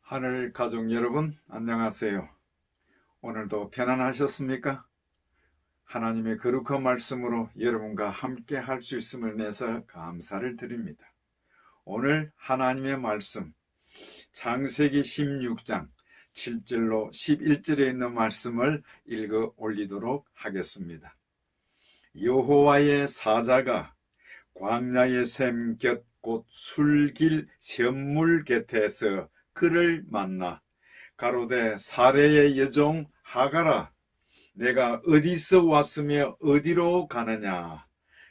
하늘 가족 여러분, 안녕하세요. 오늘도 편안하셨습니까? 하나님의 거룩한 말씀으로 여러분과 함께 할 수 있음을 내서 감사를 드립니다. 오늘 하나님의 말씀, 창세기 16장 7절로 11절에 있는 말씀을 읽어 올리도록 하겠습니다. 여호와의 사자가 광야의 샘 곁 곧 술길 샘물 곁에서 그를 만나 가로되 사레의 여종 하갈아, 내가 어디서 왔으며 어디로 가느냐?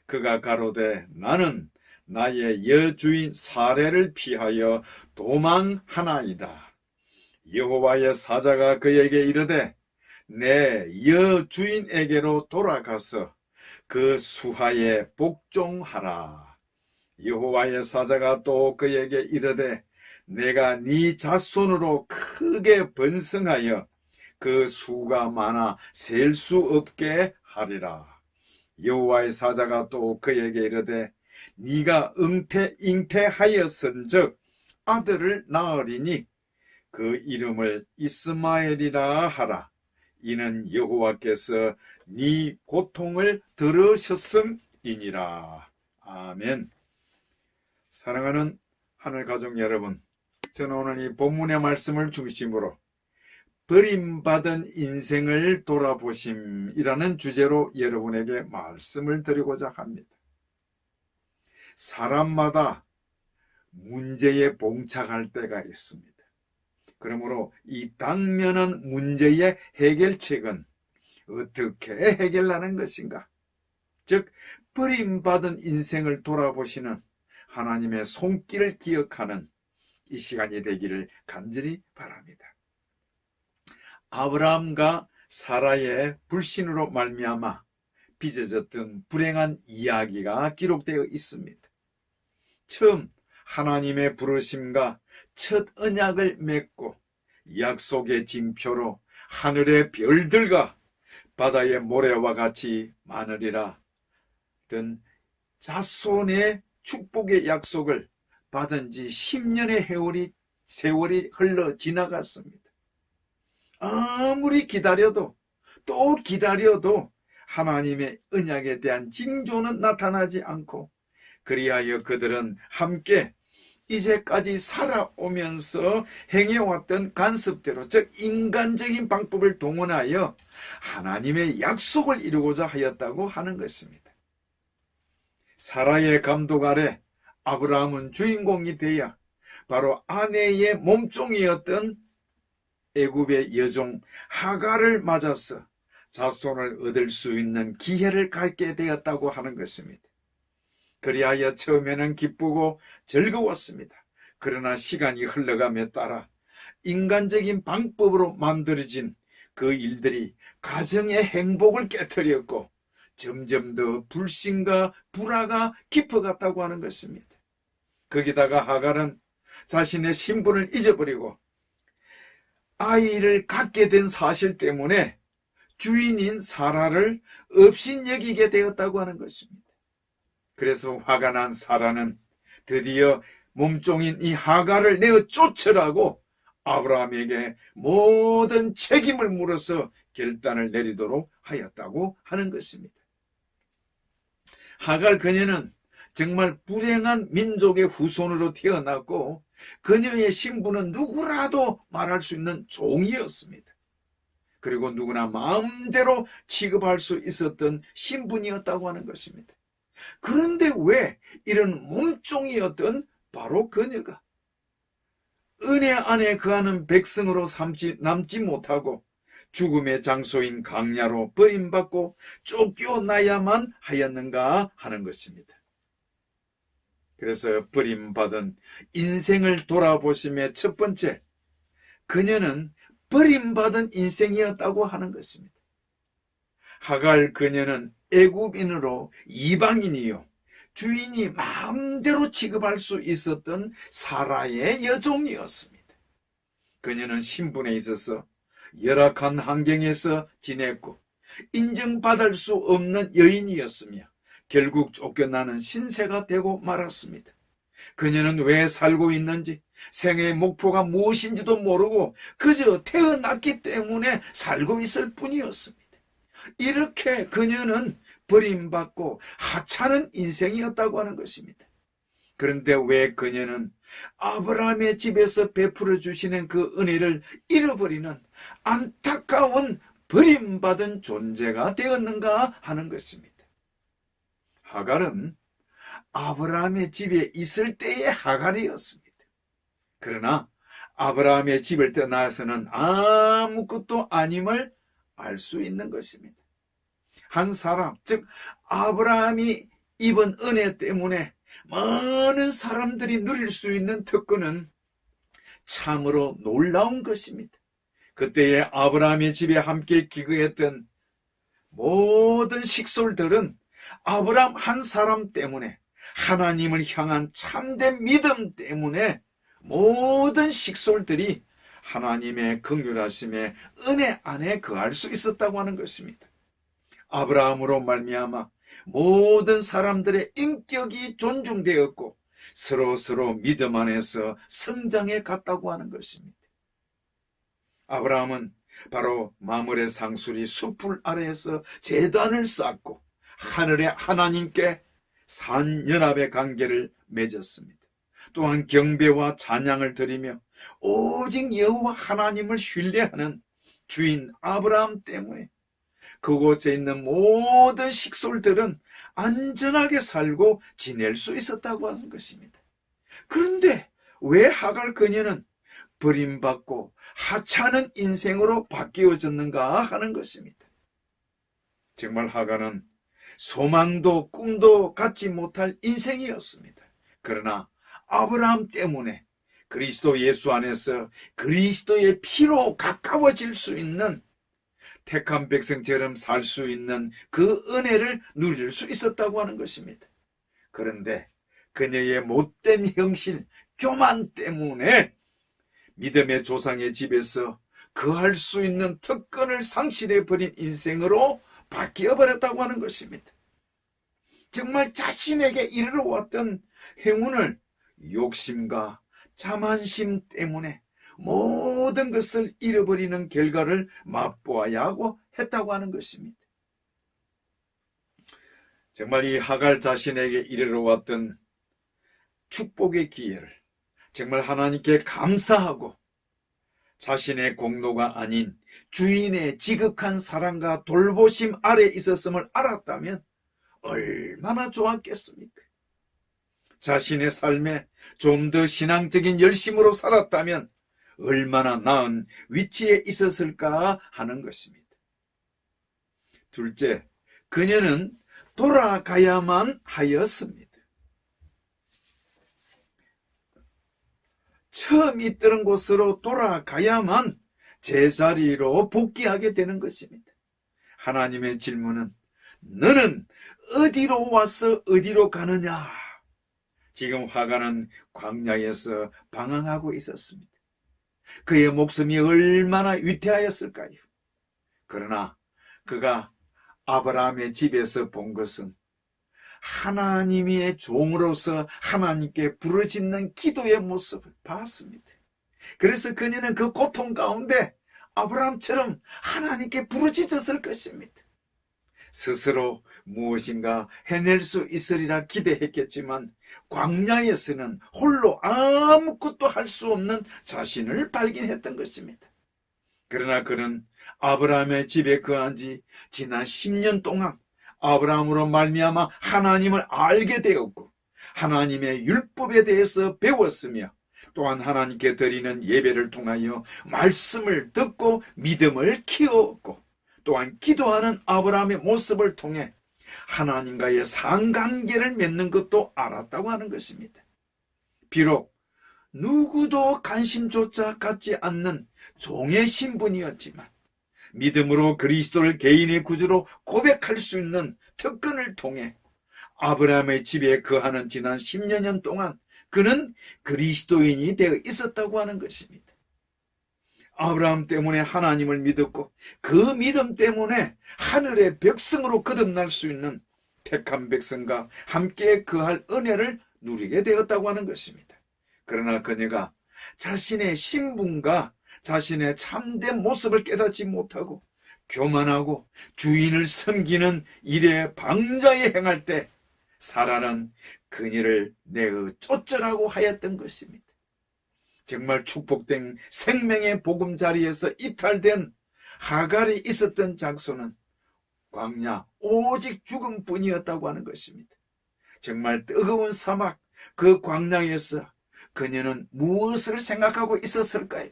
그가 가로되 나는 나의 여주인 사레를 피하여 도망하나이다. 여호와의 사자가 그에게 이르되 내 여주인에게로 돌아가서 그 수하에 복종하라. 여호와의 사자가 또 그에게 이르되 내가 네 자손으로 크게 번성하여 그 수가 많아 셀 수 없게 하리라. 여호와의 사자가 또 그에게 이르되 네가 잉태하였은즉 아들을 낳으리니 그 이름을 이스마엘이라 하라. 이는 여호와께서 네 고통을 들으셨음이니라. 아멘. 사랑하는 하늘 가족 여러분, 저는 오늘 이 본문의 말씀을 중심으로 버림받은 인생을 돌아보심이라는 주제로 여러분에게 말씀을 드리고자 합니다. 사람마다 문제에 봉착할 때가 있습니다. 그러므로 이 당면한 문제의 해결책은 어떻게 해결하는 것인가? 즉, 버림받은 인생을 돌아보시는 하나님의 손길을 기억하는 이 시간이 되기를 간절히 바랍니다. 아브라함과 사라의 불신으로 말미암아 빚어졌던 불행한 이야기가 기록되어 있습니다. 처음 하나님의 부르심과 첫 언약을 맺고 약속의 징표로 하늘의 별들과 바다의 모래와 같이 많으리라 던 자손의 축복의 약속을 받은 지 10년의 세월이 흘러 지나갔습니다. 아무리 기다려도 또 기다려도 하나님의 언약에 대한 징조는 나타나지 않고, 그리하여 그들은 함께 이제까지 살아오면서 행해왔던 간섭대로, 즉 인간적인 방법을 동원하여 하나님의 약속을 이루고자 하였다고 하는 것입니다. 사라의 감독 아래 아브라함은 주인공이 되어 바로 아내의 몸종이었던 애굽의 여종 하갈을 맞아서 자손을 얻을 수 있는 기회를 갖게 되었다고 하는 것입니다. 그리하여 처음에는 기쁘고 즐거웠습니다. 그러나 시간이 흘러감에 따라 인간적인 방법으로 만들어진 그 일들이 가정의 행복을 깨뜨렸고 점점 더 불신과 불화가 깊어갔다고 하는 것입니다. 거기다가 하갈은 자신의 신분을 잊어버리고 아이를 갖게 된 사실 때문에 주인인 사라를 업신여기게 되었다고 하는 것입니다. 그래서 화가 난 사라는 드디어 몸종인 이 하갈을 내어 쫓으라고 아브라함에게 모든 책임을 물어서 결단을 내리도록 하였다고 하는 것입니다. 하갈 그녀는 정말 불행한 민족의 후손으로 태어났고 그녀의 신분은 누구라도 말할 수 있는 종이었습니다. 그리고 누구나 마음대로 취급할 수 있었던 신분이었다고 하는 것입니다. 그런데 왜 이런 몸종이었던 바로 그녀가 은혜 안에 거하는 백성으로 남지 못하고 죽음의 장소인 광야로 버림받고 쫓겨나야만 하였는가 하는 것입니다. 그래서 버림받은 인생을 돌아보심의 첫 번째, 그녀는 버림받은 인생이었다고 하는 것입니다. 하갈 그녀는 애굽인으로 이방인이요 주인이 마음대로 취급할 수 있었던 사라의 여종이었습니다. 그녀는 신분에 있어서 열악한 환경에서 지냈고 인정받을 수 없는 여인이었으며 결국 쫓겨나는 신세가 되고 말았습니다. 그녀는 왜 살고 있는지, 생애의 목표가 무엇인지도 모르고 그저 태어났기 때문에 살고 있을 뿐이었습니다. 이렇게 그녀는 버림받고 하찮은 인생이었다고 하는 것입니다. 그런데 왜 그녀는 아브라함의 집에서 베풀어 주시는 그 은혜를 잃어버리는 안타까운 버림받은 존재가 되었는가 하는 것입니다. 하갈은 아브라함의 집에 있을 때의 하갈이었습니다. 그러나 아브라함의 집을 떠나서는 아무것도 아님을 알 수 있는 것입니다. 한 사람, 즉 아브라함이 입은 은혜 때문에 많은 사람들이 누릴 수 있는 특권은 참으로 놀라운 것입니다. 그때의 아브라함의 집에 함께 기거했던 모든 식솔들은 아브라함 한 사람 때문에, 하나님을 향한 참된 믿음 때문에 모든 식솔들이 하나님의 긍휼하심의 은혜 안에 거할 수 있었다고 하는 것입니다. 아브라함으로 말미암아 모든 사람들의 인격이 존중되었고 서로 믿음 안에서 성장해 갔다고 하는 것입니다. 아브라함은 바로 마므레 상수리 숲풀 아래에서 제단을 쌓고 하늘의 하나님께 산연합의 관계를 맺었습니다. 또한 경배와 찬양을 드리며 오직 여호와 하나님을 신뢰하는 주인 아브라함 때문에 그곳에 있는 모든 식솔들은 안전하게 살고 지낼 수 있었다고 하는 것입니다. 그런데 왜 하갈 그녀는 버림받고 하찮은 인생으로 바뀌어졌는가 하는 것입니다. 정말 하갈은 소망도 꿈도 갖지 못할 인생이었습니다. 그러나 아브라함 때문에 그리스도 예수 안에서 그리스도의 피로 가까워질 수 있는 택한 백성처럼 살 수 있는 그 은혜를 누릴 수 있었다고 하는 것입니다. 그런데 그녀의 못된 형실, 교만 때문에 믿음의 조상의 집에서 거할 수 있는 특권을 상실해버린 인생으로 바뀌어버렸다고 하는 것입니다. 정말 자신에게 이르러 왔던 행운을 욕심과 자만심 때문에 모든 것을 잃어버리는 결과를 맛보아야 하고 했다고 하는 것입니다. 정말 이 하갈 자신에게 이르러 왔던 축복의 기회를 정말 하나님께 감사하고 자신의 공로가 아닌 주인의 지극한 사랑과 돌보심 아래 있었음을 알았다면 얼마나 좋았겠습니까? 자신의 삶에 좀 더 신앙적인 열심으로 살았다면 얼마나 나은 위치에 있었을까 하는 것입니다. 둘째, 그녀는 돌아가야만 하였습니다. 처음 있던 곳으로 돌아가야만 제자리로 복귀하게 되는 것입니다. 하나님의 질문은 너는 어디로 와서 어디로 가느냐? 지금 하갈은 광야에서 방황하고 있었습니다. 그의 목숨이 얼마나 위태하였을까요? 그러나 그가 아브라함의 집에서 본 것은 하나님의 종으로서 하나님께 부르짖는 기도의 모습을 봤습니다. 그래서 그녀는 그 고통 가운데 아브라함처럼 하나님께 부르짖었을 것입니다. 스스로 무엇인가 해낼 수 있으리라 기대했겠지만 광야에서는 홀로 아무것도 할 수 없는 자신을 발견했던 것입니다. 그러나 그는 아브라함의 집에 거한 지 지난 10년 동안 아브라함으로 말미암아 하나님을 알게 되었고 하나님의 율법에 대해서 배웠으며 또한 하나님께 드리는 예배를 통하여 말씀을 듣고 믿음을 키웠고 또한 기도하는 아브라함의 모습을 통해 하나님과의 상관계를 맺는 것도 알았다고 하는 것입니다. 비록 누구도 관심조차 갖지 않는 종의 신분이었지만 믿음으로 그리스도를 개인의 구주로 고백할 수 있는 특권을 통해 아브라함의 집에 거하는 지난 10년 동안 그는 그리스도인이 되어 있었다고 하는 것입니다. 아브라함 때문에 하나님을 믿었고 그 믿음 때문에 하늘의 백성으로 거듭날 수 있는 택한 백성과 함께 거할 은혜를 누리게 되었다고 하는 것입니다. 그러나 그녀가 자신의 신분과 자신의 참된 모습을 깨닫지 못하고 교만하고 주인을 섬기는 일에 방자히 행할 때 사라는 그녀를 내어 쫓으라고 하였던 것입니다. 정말 축복된 생명의 보금자리에서 이탈된 하갈이 있었던 장소는 광야 오직 죽음뿐이었다고 하는 것입니다. 정말 뜨거운 사막 그 광야에서 그녀는 무엇을 생각하고 있었을까요?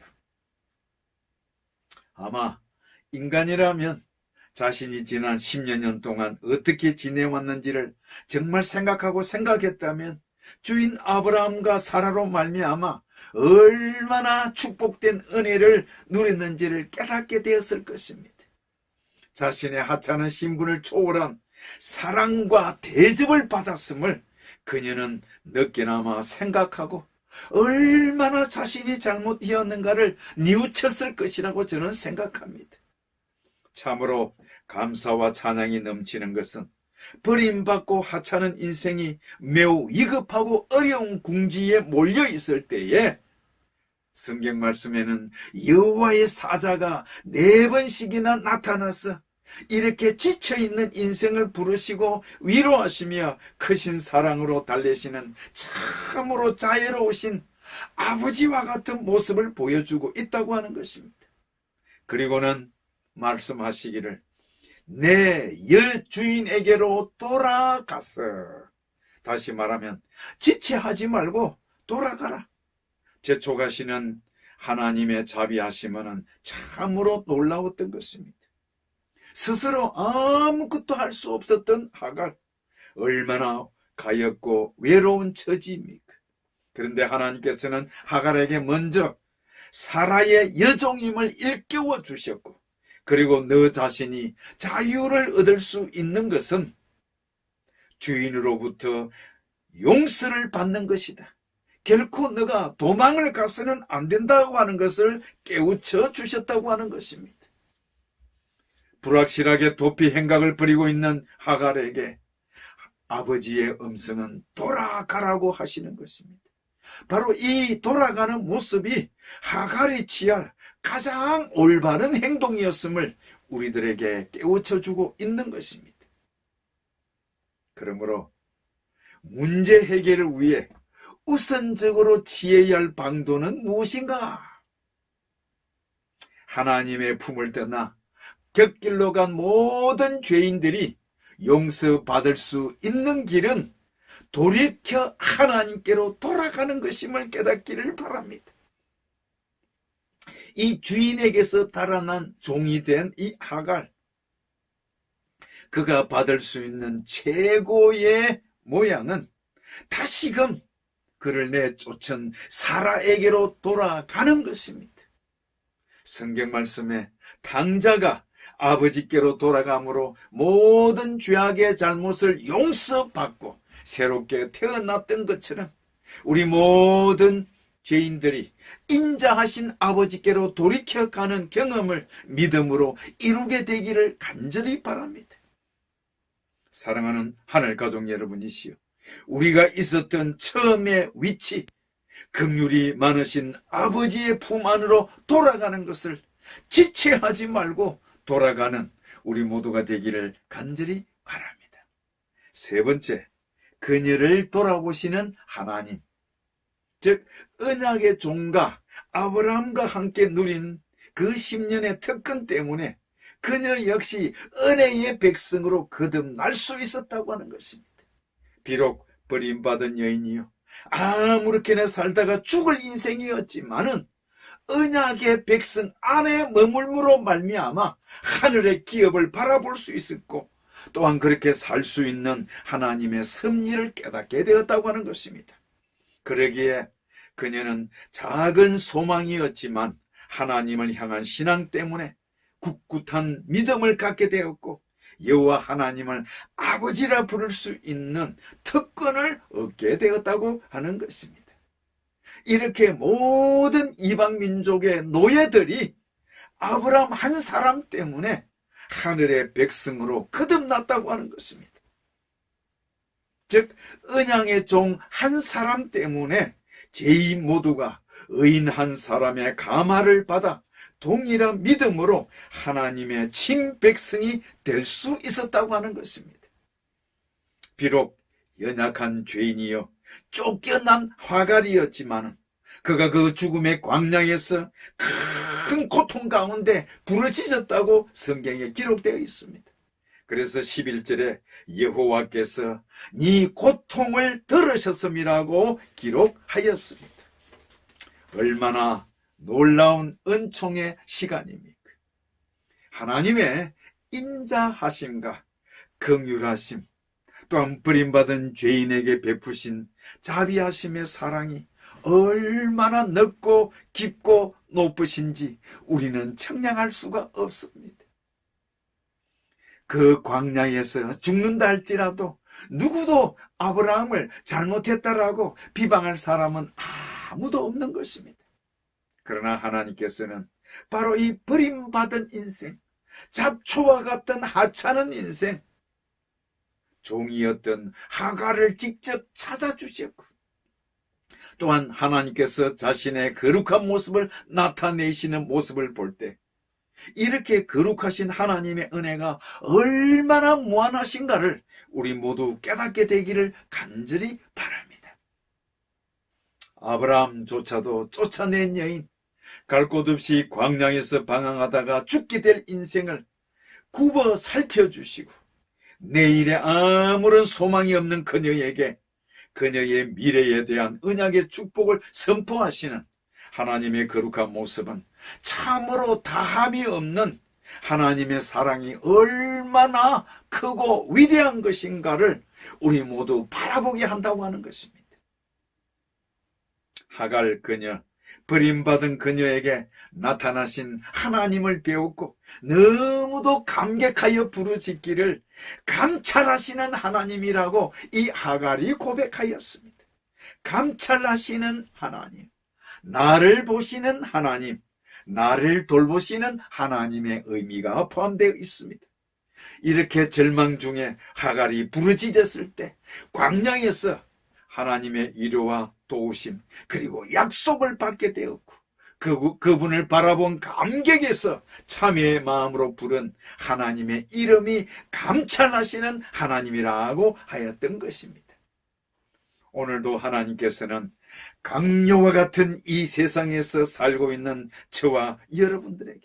아마 인간이라면 자신이 지난 10여 년 동안 어떻게 지내왔는지를 정말 생각했다면 주인 아브라함과 사라로 말미암아 얼마나 축복된 은혜를 누렸는지를 깨닫게 되었을 것입니다. 자신의 하찮은 신분을 초월한 사랑과 대접을 받았음을 그녀는 늦게나마 생각하고 얼마나 자신이 잘못이었는가를 뉘우쳤을 것이라고 저는 생각합니다. 참으로 감사와 찬양이 넘치는 것은 버림받고 하찮은 인생이 매우 위급하고 어려운 궁지에 몰려 있을 때에 성경 말씀에는 여호와의 사자가 4번씩이나 나타나서 이렇게 지쳐있는 인생을 부르시고 위로하시며 크신 사랑으로 달래시는 참으로 자애로우신 아버지와 같은 모습을 보여주고 있다고 하는 것입니다. 그리고는 말씀하시기를 내 여주인에게로 돌아갔어. 다시 말하면 지체하지 말고 돌아가라. 재촉하시는 하나님의 자비하심은 참으로 놀라웠던 것입니다. 스스로 아무것도 할 수 없었던 하갈, 얼마나 가엾고 외로운 처지입니까? 그런데 하나님께서는 하갈에게 먼저 사라의 여종임을 일깨워 주셨고, 그리고 너 자신이 자유를 얻을 수 있는 것은 주인으로부터 용서를 받는 것이다. 결코 너가 도망을 가서는 안 된다고 하는 것을 깨우쳐 주셨다고 하는 것입니다. 불확실하게 도피 행각을 벌이고 있는 하갈에게 아버지의 음성은 돌아가라고 하시는 것입니다. 바로 이 돌아가는 모습이 하갈이 취할 가장 올바른 행동이었음을 우리들에게 깨우쳐주고 있는 것입니다. 그러므로 문제 해결을 위해 우선적으로 취해야 할 방도는 무엇인가? 하나님의 품을 떠나 곁길로 간 모든 죄인들이 용서받을 수 있는 길은 돌이켜 하나님께로 돌아가는 것임을 깨닫기를 바랍니다. 이 주인에게서 달아난 종이 된 이 하갈, 그가 받을 수 있는 최고의 모양은 다시금 그를 내쫓은 사라에게로 돌아가는 것입니다. 성경 말씀에 당자가 아버지께로 돌아감으로 모든 죄악의 잘못을 용서받고 새롭게 태어났던 것처럼 우리 모든 죄인들이 인자하신 아버지께로 돌이켜가는 경험을 믿음으로 이루게 되기를 간절히 바랍니다. 사랑하는 하늘가족 여러분이시여, 우리가 있었던 처음의 위치, 긍휼이 많으신 아버지의 품 안으로 돌아가는 것을 지체하지 말고 돌아가는 우리 모두가 되기를 간절히 바랍니다. 세 번째, 그녀를 돌아보시는 하나님, 즉 언약의 종과 아브라함과 함께 누린 그 10년의 특권 때문에 그녀 역시 은혜의 백성으로 거듭날 수 있었다고 하는 것입니다. 비록 버림받은 여인이요, 아무렇게나 살다가 죽을 인생이었지만은 언약의 백성 안에 머물므로 말미암아 하늘의 기업을 바라볼 수 있었고, 또한 그렇게 살 수 있는 하나님의 섭리를 깨닫게 되었다고 하는 것입니다. 그러기에 그녀는 작은 소망이었지만 하나님을 향한 신앙 때문에 굳굳한 믿음을 갖게 되었고, 여호와 하나님을 아버지라 부를 수 있는 특권을 얻게 되었다고 하는 것입니다. 이렇게 모든 이방 민족의 노예들이 아브라함 한 사람 때문에 하늘의 백성으로 거듭났다고 하는 것입니다. 즉 언약의 종 한 사람 때문에 죄인 모두가 의인 한 사람의 감화를 받아 동일한 믿음으로 하나님의 친백성이 될 수 있었다고 하는 것입니다. 비록 연약한 죄인이요 쫓겨난 화갈이었지만 그가 그 죽음의 광야에서 큰 고통 가운데 부르짖었다고 성경에 기록되어 있습니다. 그래서 11절에 여호와께서 네 고통을 들으셨음이라고 기록하였습니다. 얼마나 놀라운 은총의 시간입니까? 하나님의 인자하심과 긍휼하심, 또한 버림받은 죄인에게 베푸신 자비하심의 사랑이 얼마나 넓고 깊고 높으신지 우리는 청량할 수가 없습니다. 그 광야에서 죽는다 할지라도 누구도 아브라함을 잘못했다라고 비방할 사람은 아무도 없는 것입니다. 그러나 하나님께서는 바로 이 버림받은 인생, 잡초와 같은 하찮은 인생, 종이었던 하갈을 직접 찾아주셨고, 또한 하나님께서 자신의 거룩한 모습을 나타내시는 모습을 볼 때 이렇게 거룩하신 하나님의 은혜가 얼마나 무한하신가를 우리 모두 깨닫게 되기를 간절히 바랍니다. 아브라함조차도 쫓아낸 여인, 갈 곳 없이 광야에서 방황하다가 죽게 될 인생을 굽어 살펴주시고 내일에 아무런 소망이 없는 그녀에게 그녀의 미래에 대한 언약의 축복을 선포하시는 하나님의 거룩한 모습은 참으로 다함이 없는 하나님의 사랑이 얼마나 크고 위대한 것인가를 우리 모두 바라보게 한다고 하는 것입니다. 하갈 그녀, 버림받은 그녀에게 나타나신 하나님을 배웠고 너무도 감격하여 부르짖기를 감찰하시는 하나님이라고 이 하갈이 고백하였습니다. 감찰하시는 하나님, 나를 보시는 하나님, 나를 돌보시는 하나님의 의미가 포함되어 있습니다. 이렇게 절망 중에 하갈이 부르짖었을 때 광야에서 하나님의 위로와 도우심 그리고 약속을 받게 되었고 그분을 바라본 감격에서 참회의 마음으로 부른 하나님의 이름이 감찰하시는 하나님이라고 하였던 것입니다. 오늘도 하나님께서는 강요와 같은 이 세상에서 살고 있는 저와 여러분들에게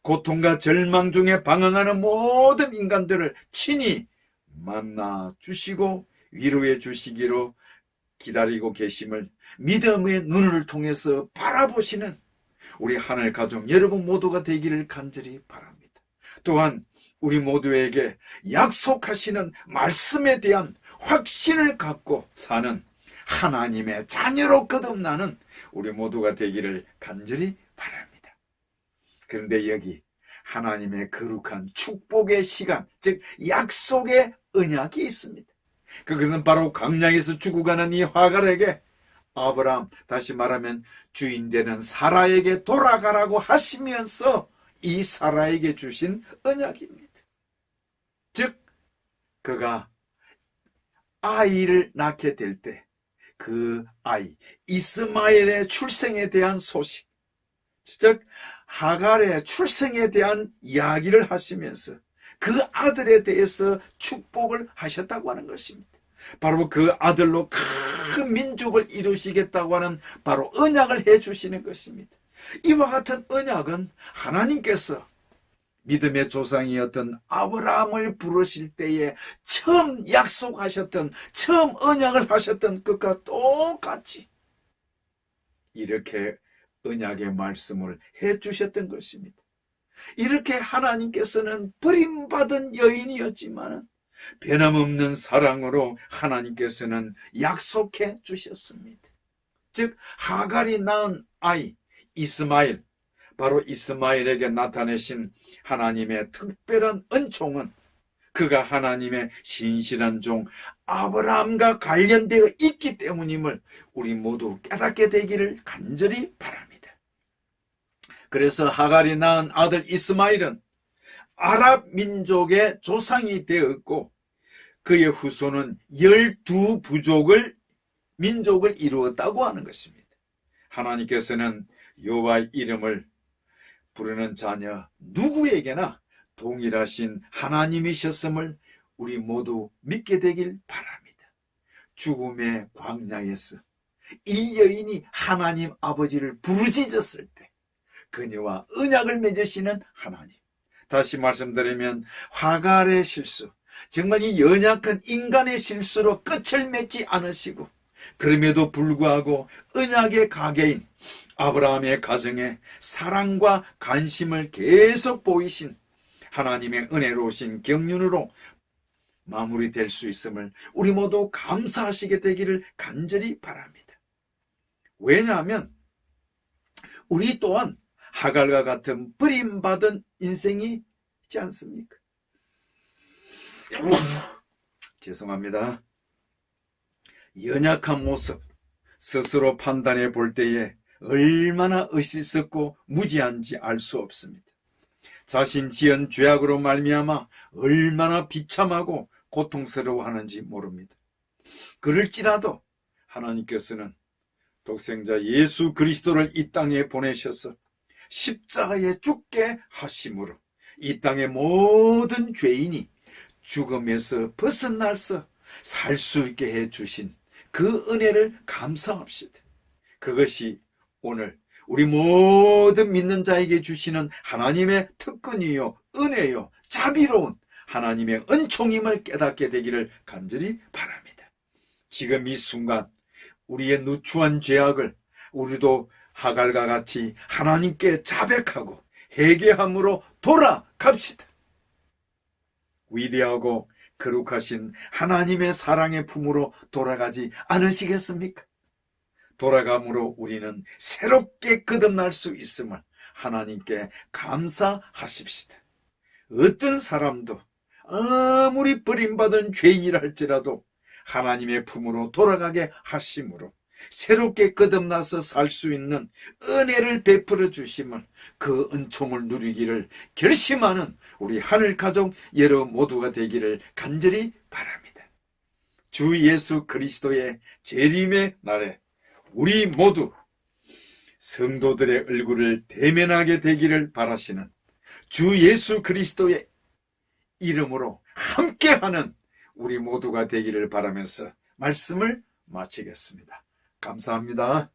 고통과 절망 중에 방황하는 모든 인간들을 친히 만나 주시고 위로해 주시기로 기다리고 계심을 믿음의 눈을 통해서 바라보시는 우리 하늘 가족 여러분 모두가 되기를 간절히 바랍니다. 또한 우리 모두에게 약속하시는 말씀에 대한 확신을 갖고 사는 하나님의 자녀로 거듭나는 우리 모두가 되기를 간절히 바랍니다. 그런데 여기 하나님의 거룩한 축복의 시간, 즉 약속의 언약이 있습니다. 그것은 바로 광야에서 죽어가는 이 하갈에게 아브라함, 다시 말하면 주인 되는 사라에게 돌아가라고 하시면서 이 사라에게 주신 언약입니다. 즉 그가 아이를 낳게 될 때 그 아이 이스마엘의 출생에 대한 소식, 즉 하갈의 출생에 대한 이야기를 하시면서 그 아들에 대해서 축복을 하셨다고 하는 것입니다. 바로 그 아들로 큰 민족을 이루시겠다고 하는 바로 언약을 해주시는 것입니다. 이와 같은 언약은 하나님께서 믿음의 조상이었던 아브라함을 부르실 때에 처음 약속하셨던, 처음 언약을 하셨던 것과 똑같이 이렇게 언약의 말씀을 해주셨던 것입니다. 이렇게 하나님께서는 버림받은 여인이었지만 변함없는 사랑으로 하나님께서는 약속해 주셨습니다. 즉 하갈이 낳은 아이 이스마엘, 바로 이스마엘에게 나타내신 하나님의 특별한 은총은 그가 하나님의 신실한 종 아브라함과 관련되어 있기 때문임을 우리 모두 깨닫게 되기를 간절히 바랍니다. 그래서 하갈이 낳은 아들 이스마엘은 아랍 민족의 조상이 되었고 그의 후손은 12부족을 민족을 이루었다고 하는 것입니다. 하나님께서는 여호와의 이름을 부르는 자녀 누구에게나 동일하신 하나님이셨음을 우리 모두 믿게 되길 바랍니다. 죽음의 광야에서 이 여인이 하나님 아버지를 부르짖었을 때 그녀와 언약을 맺으시는 하나님. 다시 말씀드리면 화갈의 실수, 정말 이 연약한 인간의 실수로 끝을 맺지 않으시고 그럼에도 불구하고 언약의 가계인 아브라함의 가정에 사랑과 관심을 계속 보이신 하나님의 은혜로우신 경륜으로 마무리될 수 있음을 우리 모두 감사하시게 되기를 간절히 바랍니다. 왜냐하면 우리 또한 하갈과 같은 버림받은 인생이 있지 않습니까? 죄송합니다. 연약한 모습 스스로 판단해 볼 때에 얼마나 어리석고 무지한지 알 수 없습니다. 자신 지은 죄악으로 말미암아 얼마나 비참하고 고통스러워하는지 모릅니다. 그럴지라도 하나님께서는 독생자 예수 그리스도를 이 땅에 보내셔서 십자가에 죽게 하심으로 이 땅의 모든 죄인이 죽음에서 벗어나서 살 수 있게 해주신 그 은혜를 감사합시다. 그것이 오늘 우리 모든 믿는 자에게 주시는 하나님의 특권이요 은혜요 자비로운 하나님의 은총임을 깨닫게 되기를 간절히 바랍니다. 지금 이 순간 우리의 누추한 죄악을 우리도 하갈과 같이 하나님께 자백하고 회개함으로 돌아갑시다. 위대하고 거룩하신 하나님의 사랑의 품으로 돌아가지 않으시겠습니까? 돌아감으로 우리는 새롭게 거듭날 수 있음을 하나님께 감사하십시다. 어떤 사람도 아무리 버림받은 죄인이라 할지라도 하나님의 품으로 돌아가게 하심으로 새롭게 거듭나서 살 수 있는 은혜를 베풀어 주심을 그 은총을 누리기를 결심하는 우리 하늘 가족 여러분 모두가 되기를 간절히 바랍니다. 주 예수 그리스도의 재림의 날에 우리 모두 성도들의 얼굴을 대면하게 되기를 바라시는 주 예수 그리스도의 이름으로 함께하는 우리 모두가 되기를 바라면서 말씀을 마치겠습니다. 감사합니다.